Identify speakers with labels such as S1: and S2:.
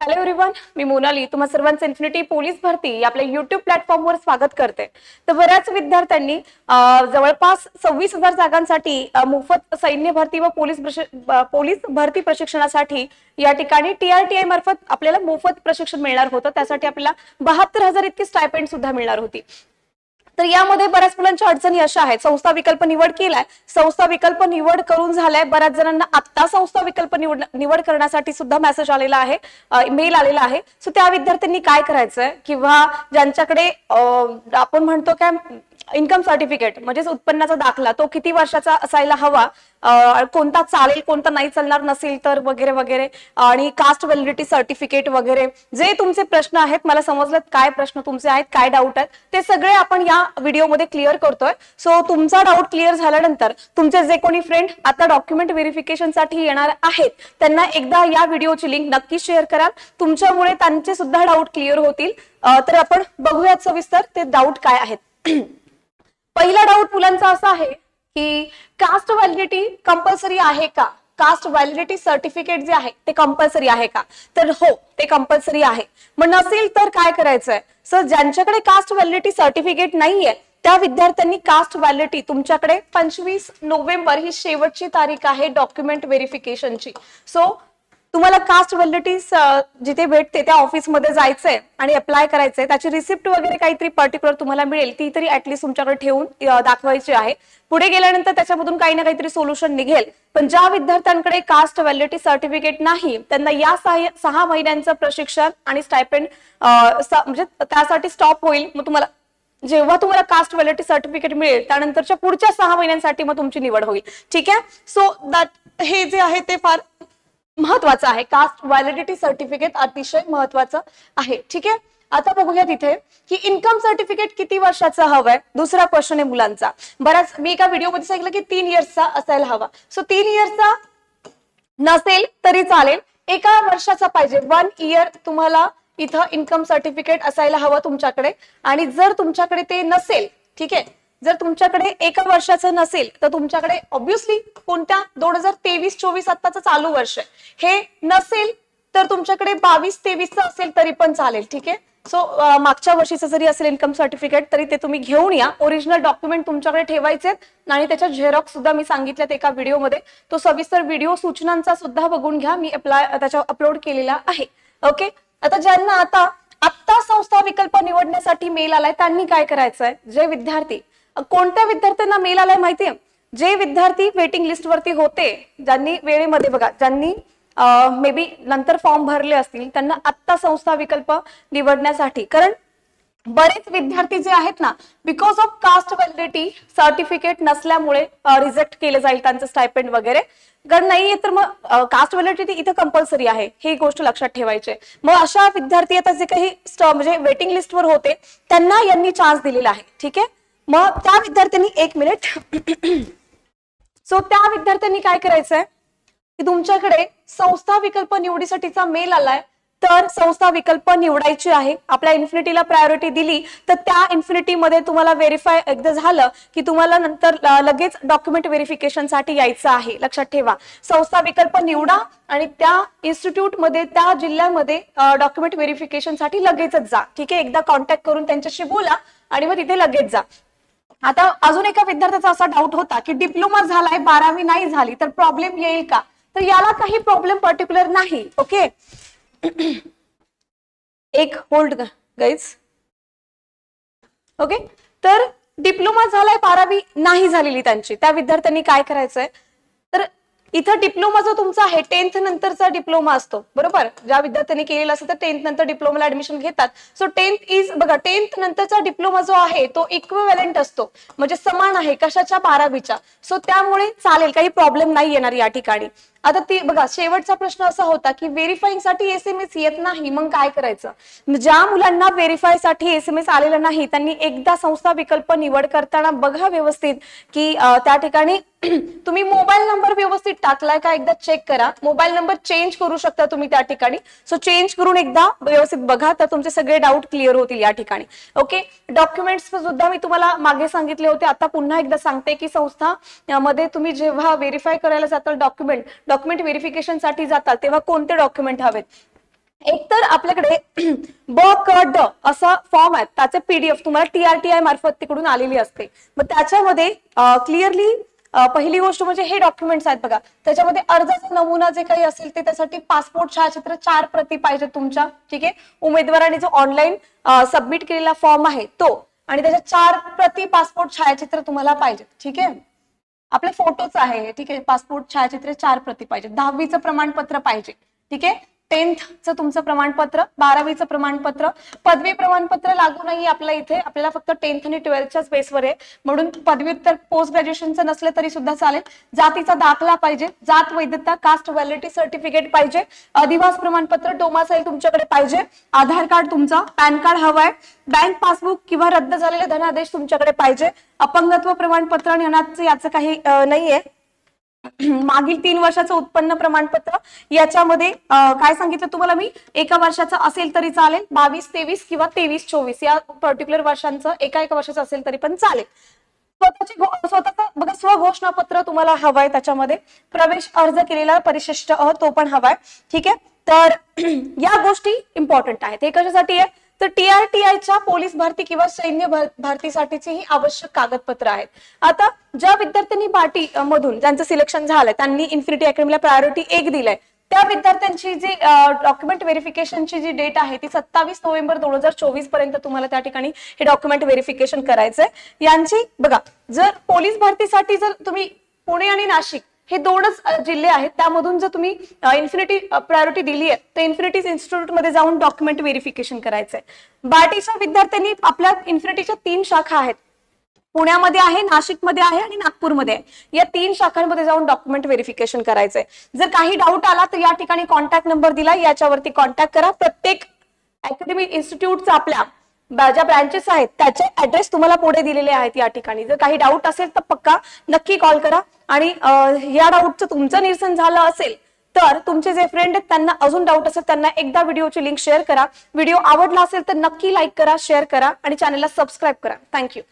S1: Hello everyone, मी मोनाली तुम्हा सर्वांचं infinity police भरती या आपल्या युट्यूब प्लॅटफॉर्मवर स्वागत करते। तर बऱ्याच विद्यार्थ्यांनी जवळपास 26,000 जागांसाठी मोफत सैन्य भरती व पोलीस भरती प्रशिक्षणासाठी या ठिकाणी TRTI मार्फत आपल्याला मोफत प्रशिक्षण मिळणार होतं। त्यासाठी आपल्याला 72,000 इतकी स्टायपेंड सुद्धा मिळणार होती। तर यामध्ये बऱ्याच मुलांच्या अडचणी अशा आहेत, संस्था विकल्प निवड केलाय, संस्था विकल्प निवड करून झालाय, बऱ्याच जणांना आता संस्था विकल्प निवड करण्यासाठी सुद्धा मेसेज आलेला आहे, मेल आलेला आहे। सो त्या विद्यार्थ्यांनी काय करायचंय किंवा ज्यांच्याकडे आपण म्हणतो काय इन्कम सर्टिफिकेट म्हणजे उत्पन्नाचा दाखला तो किती वर्षाचा असायला हवा, कोणता चालेल कोणता नाही चालणार नसेल तर वगैरे वगैरे, आणि कास्ट व्हॅलिडिटी सर्टिफिकेट वगैरे जे तुमचे प्रश्न आहेत, मला समजलं काय प्रश्न तुमचे आहेत, काय डाऊट आहेत ते सगळे आपण या व्हिडिओमध्ये क्लिअर करतोय। सो तुमचा डाऊट क्लिअर झाल्यानंतर तुमचे जे कोणी फ्रेंड आता डॉक्युमेंट व्हेरिफिकेशनसाठी येणार आहेत त्यांना एकदा या व्हिडिओची लिंक नक्की शेअर कराल, तुमच्यामुळे त्यांचे सुद्धा डाऊट क्लिअर होतील। तर आपण बघूयात सविस्तर ते डाऊट काय आहेत। पहिला डाऊट मुलांचा असा आहे की कास्ट व्हॅलिडिटी कंपल्सरी आहे का, कास्ट व्हॅलिडिटी सर्टिफिकेट जे आहे ते कंपल्सरी आहे का? तर हो, ते कंपल्सरी आहे। मग नसेल तर काय करायचंय? सर ज्यांच्याकडे कास्ट व्हॅलिडिटी सर्टिफिकेट नाहीये त्या विद्यार्थ्यांनी कास्ट व्हॅलिडिटी तुमच्याकडे 25 नोव्हेंबर ही शेवटची तारीख आहे डॉक्युमेंट व्हेरिफिकेशनची। सो तुम्हाला कास्ट व्हॅलिडिटी जिथे भेटते त्या ऑफिसमध्ये जायचंय आणि अप्लाय करायचंय, त्याची रिसिप्ट वगैरे काहीतरी पर्टिक्युलर तुम्हाला मिळेल, ती तरी ऍटलीस्ट तुमच्याकडे ठेवून दाखवायची आहे। पुढे गेल्यानंतर त्याच्यामधून काही ना काहीतरी सोल्युशन निघेल। पण ज्या विद्यार्थ्यांकडे कास्ट व्हॅलिडिटी सर्टिफिकेट नाही त्यांना या 6 महिन्यांचं प्रशिक्षण आणि स्टायपेंड म्हणजे त्यासाठी स्टॉप होईल। मग तुम्हाला जेव्हा तुम्हाला कास्ट व्हॅलिडिटी सर्टिफिकेट मिळेल त्यानंतरच्या पुढच्या 6 महिन्यांसाठी मग तुमची निवड होईल। ठीक आहे, सो हे जे आहे ते फार महत्वाचं आहे, कास्ट व्हॅलिडिटी सर्टिफिकेट अतिशय महत्वाचं आहे। ठीक आहे, आता बघूया तिथे की इन्कम सर्टिफिकेट किती वर्षाचं हवंय। दुसरा क्वेश्चन आहे मुलांचा, बराच मी एका व्हिडिओमध्ये सांगितलं की 3 इयर्सचा असायला हवा। सो 3 इयर्सचा नसेल तरी चालेल, 1 वर्षाचा पाहिजे, 1 इयर तुम्हाला इथं इन्कम सर्टिफिकेट असायला हवं तुमच्याकडे। आणि जर तुमच्याकडे ते नसेल, ठीक आहे, जर तुमच्याकडे 1 वर्षाचं नसेल तर तुमच्याकडे ऑब्विसली कोणत्या 2023-24 आत्ताचं चालू वर्ष आहे हे नसेल तर तुमच्याकडे 22-23चं असेल तरी पण चालेल। ठीक आहे, सो मागच्या वर्षीचं जरी असेल इन्कम सर्टिफिकेट तरी ते तुम्ही घेऊन या, ओरिजिनल डॉक्युमेंट तुमच्याकडे ठेवायचे आणि त्याच्या झेरॉक्स सुद्धा मी सांगितल्यात एका व्हिडिओमध्ये, तो सविस्तर व्हिडिओ सूचनांचा सुद्धा बघून घ्या, मी त्याच्या अपलोड केलेला आहे। ओके, आता ज्यांना आता संस्था विकल्प निवडण्यासाठी मेल आलाय त्यांनी काय करायचंय? जे विद्यार्थी, कोणत्या विद्यार्थ्यांना मेल आलाय माहितीये? जे विद्यार्थी वेटिंग लिस्ट वरती होते, ज्यांनी वेळेमध्ये बघा, ज्यांनी मे बी नंतर फॉर्म भरले असतील त्यांना आत्ता संस्था विकल्प निवडण्यासाठी, कारण बरेच विद्यार्थी जे आहेत ना because of caste validity certificate नसल्यामुळे रिजेक्ट केले जाईल त्यांचं स्टायपेंड वगैरे, कारण नाहीये तर मग कास्ट व्हॅलिडिटी इथं कंपल्सरी आहे, ही गोष्ट लक्षात ठेवायची। मग अशा विद्यार्थी आता जे काही म्हणजे वेटिंग लिस्टवर होते त्यांना यांनी चान्स दिलेला आहे। ठीक आहे, मग त्या विद्यार्थ्यांनी 1 मिनिट सो त्या विद्यार्थ्यांनी काय करायचंय की तुमच्याकडे संस्था विकल्प निवडीसाठीचा मेल आलाय तर संस्था विकल्प निवडायची आहे। आपल्या इन्फिनिटीला प्रायोरिटी दिली तर त्या इन्फिनिटी मध्ये तुम्हाला व्हेरीफाय एकदा झालं की तुम्हाला नंतर लगेच डॉक्युमेंट व्हेरिफिकेशन साठी यायचं आहे। लक्षात ठेवा, संस्था विकल्प निवडा आणि त्या इन्स्टिट्यूट मध्ये त्या जिल्ह्यामध्ये डॉक्युमेंट व्हेरिफिकेशन साठी लगेचच जा। ठीक आहे, एकदा कॉन्टॅक्ट करून त्यांच्याशी बोला आणि मग तिथे लगेच जा। आता अजून एका विद्यार्थ्याचा असा डाऊट होता की डिप्लोमा झालाय 12वी नाही झाली तर प्रॉब्लेम येईल का? तर याला काही प्रॉब्लेम पर्टिक्युलर नाही। ओके, एक होल्ड गाईज। ओके, तर डिप्लोमा झालाय 12वी नाही झालेली त्यांची, त्या विद्यार्थ्यांनी काय करायचंय? तर इथं डिप्लोमा जो तुमचा आहे 10th नंतरचा डिप्लोमा असतो, बरोबर? ज्या विद्यार्थ्यांनी केलेला असेल तर 10th नंतर डिप्लोमाला ऍडमिशन घेतात। सो 10th इज बघा, 10th नंतरचा डिप्लोमा जो आहे तो इक्विव्हॅलेंट असतो, म्हणजे समान आहे कशाच्या? 12वीच्या। सो त्यामुळे चालेल, काही प्रॉब्लेम नाही येणार या ठिकाणी। आता ती बघा, शेवटचा प्रश्न असा होता की व्हेरीफाईंग साठी SMS येत नाही, मग काय करायचं? ज्या मुलांना व्हेरीफाय साठी SMS आलेला नाही त्यांनी एकदा संस्था विकल्प निवड करताना बघा व्यवस्थित की त्या ठिकाणी तुम्ही मोबाईल नंबर व्यवस्थित टाकलाय का एकदा चेक करा। मोबाईल नंबर चेंज करू शकता तुम्ही त्या ठिकाणी, सो चेंज करून एकदा व्यवस्थित बघा तर तुमचे सगळे डाऊट क्लिअर होतील या ठिकाणी। ओके, डॉक्युमेंट्स सुद्धा मी तुम्हाला मागे सांगितले होते, आता पुन्हा एकदा सांगते की संस्था मध्ये तुम्ही जेव्हा व्हेरीफाय करायला जाताल डॉक्युमेंट व्हेरिफिकेशन साठी जाताल तेव्हा कोणते डॉक्युमेंट हवेत? एक तर आपल्याकडे ब क ड असा फॉर्म आहे, त्याचे पीडीएफ तुम्हाला TRTI मार्फत तिकडून आलेली असते. मग त्याच्यामध्ये क्लिअरली पहिली गोष्ट म्हणजे हे डॉक्युमेंट्स आहेत बघा, त्याच्यामध्ये अर्जाचा नमुना जे काही असेल ते, त्यासाठी पासपोर्ट छायाचित्र 4 प्रती पाहिजे तुमच्या. ठीक आहे, उमेदवाराने जो ऑनलाईन सबमिट केलेला फॉर्म आहे तो, आणि त्याच्या 4 प्रती पासपोर्ट छायाचित्र तुम्हाला पाहिजे. ठीक आहे, आपले फोटोच आहे. ठीक आहे, पासपोर्ट छायाचित्र 4 प्रती पाहिजे. 10वीचं प्रमाणपत्र पाहिजे. ठीक आहे, 10thचं तुमचं प्रमाणपत्र, 12वीचं प्रमाणपत्र, पदवी प्रमाणपत्र लागू नाही आपल्या इथे, आपल्याला फक्त 10th आणि 12thच्या बेसवर आहे, म्हणून पदव्युत्तर पोस्ट ग्रॅज्युएशनचं नसलं तरी सुद्धा चालेल. जातीचा दाखला पाहिजे, जात वैधता कास्ट व्हॅलिडिटी सर्टिफिकेट पाहिजे, अधिवास प्रमाणपत्र डोमासाईल तुमच्याकडे पाहिजे, आधार कार्ड तुमचा, पॅन कार्ड हवाय, बँक पासबुक किंवा रद्द झालेले धनादेश तुमच्याकडे पाहिजे, अपंगत्व प्रमाणपत्र आणि अनाथचं याचं काही नाहीये, मागील 3 वर्षाचं उत्पन्न प्रमाणपत्र. याच्यामध्ये काय सांगितलं तुम्हाला मी, एका वर्षाचं असेल तरी चालेल, 22-23 किंवा 23-24 या पर्टिक्युलर वर्षांचं एका वर्षाचं असेल तरी पण चालेल. स्वतःचं बघा स्वघोषणापत्र तुम्हाला हवाय, त्याच्यामध्ये प्रवेश अर्ज केलेला परिशिष्ट तो पण हवाय. ठीक आहे, तर या गोष्टी इम्पॉर्टंट आहेत. हे कशासाठी आहे तर TRTIच्या पोलीस भरती किंवा सैन्य भरतीसाठीची ही आवश्यक कागदपत्र आहेत. आता ज्या विद्यार्थ्यांनी बाटी मधून ज्यांचं सिलेक्शन झालंय, त्यांनी इन्फिनिटी अकॅडमीला प्रायोरिटी 1 दिलाय, त्या विद्यार्थ्यांची जी डॉक्युमेंट व्हेरिफिकेशनची जी डेट आहे ती 27 नोव्हेंबर 2024 पर्यंत तुम्हाला त्या ठिकाणी हे डॉक्युमेंट व्हेरिफिकेशन करायचंय. यांची बघा, जर पोलीस भरतीसाठी जर तुम्ही पुणे आणि नाशिक हे 2च जिल्हे आहेत, त्यामधून जर तुम्ही इन्फिनिटी प्रायोरिटी दिली आहे तर इन्फिनिटी इन्स्टिट्यूट मध्ये जाऊन डॉक्युमेंट व्हेरिफिकेशन करायचंय. बाटीच्या विद्यार्थ्यांनी आपल्या इन्फिनिटीच्या 3 शाखा आहेत, पुण्यामध्ये आहे, नाशिकमध्ये आहे आणि नागपूरमध्ये आहे. या 3 शाखांमध्ये जाऊन डॉक्युमेंट व्हेरिफिकेशन करायचंय. जर काही डाऊट आला तर या ठिकाणी कॉन्टॅक्ट नंबर दिला, याच्यावरती कॉन्टॅक्ट करा. प्रत्येक अकॅडमी इन्स्टिट्यूटचा आपल्या ज्या ब्रांचेस आहेत त्याचे ऍड्रेस तुम्हाला पुढे दिलेले आहेत या ठिकाणी. जर काही डाऊट असेल तर पक्का नक्की कॉल करा. आणि या डाऊटचं तुमचं निरसन झालं असेल तर तुमचे जे फ्रेंड आहेत त्यांना अजून डाऊट असेल त्यांना एकदा व्हिडिओची लिंक शेअर करा. व्हिडिओ आवडला असेल तर नक्की लाईक करा, शेअर करा आणि चॅनलला सबस्क्राईब करा. थँक्यू.